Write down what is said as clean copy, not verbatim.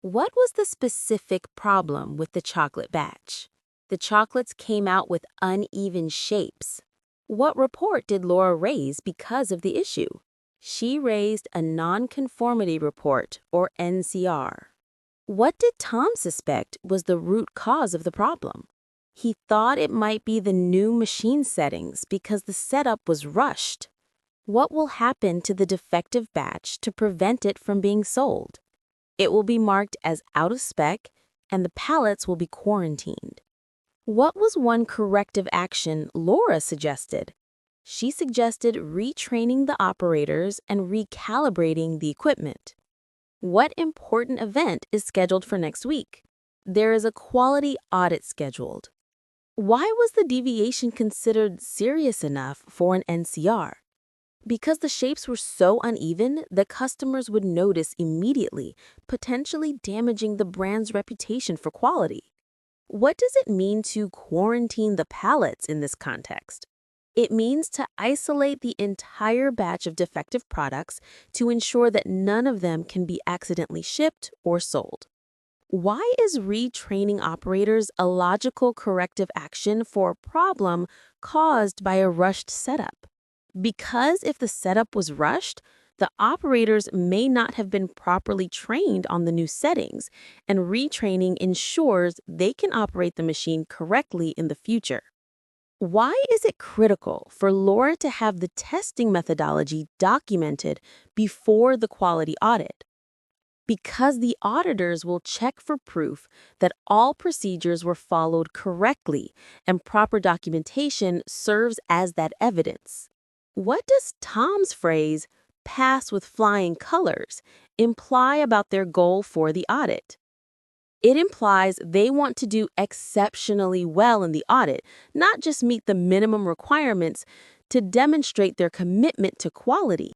What was the specific problem with the chocolate batch? The chocolates came out with uneven shapes. What report did Laura raise because of the issue? She raised a nonconformity report, or NCR. What did Tom suspect was the root cause of the problem? He thought it might be the new machine settings because the setup was rushed. What will happen to the defective batch to prevent it from being sold? It will be marked as out of spec, and the pallets will be quarantined. What was one corrective action Laura suggested? She suggested retraining the operators and recalibrating the equipment. What important event is scheduled for next week? There is a quality audit scheduled. Why was the deviation considered serious enough for an NCR? Because the shapes were so uneven that customers would notice immediately, potentially damaging the brand's reputation for quality. What does it mean to quarantine the pallets in this context? It means to isolate the entire batch of defective products to ensure that none of them can be accidentally shipped or sold. Why is retraining operators a logical corrective action for a problem caused by a rushed setup? Because if the setup was rushed, the operators may not have been properly trained on the new settings, and retraining ensures they can operate the machine correctly in the future. Why is it critical for Laura to have the testing methodology documented before the quality audit? Because the auditors will check for proof that all procedures were followed correctly, and proper documentation serves as that evidence. What does Tom's phrase, pass with flying colors, imply about their goal for the audit? It implies they want to do exceptionally well in the audit, not just meet the minimum requirements, to demonstrate their commitment to quality.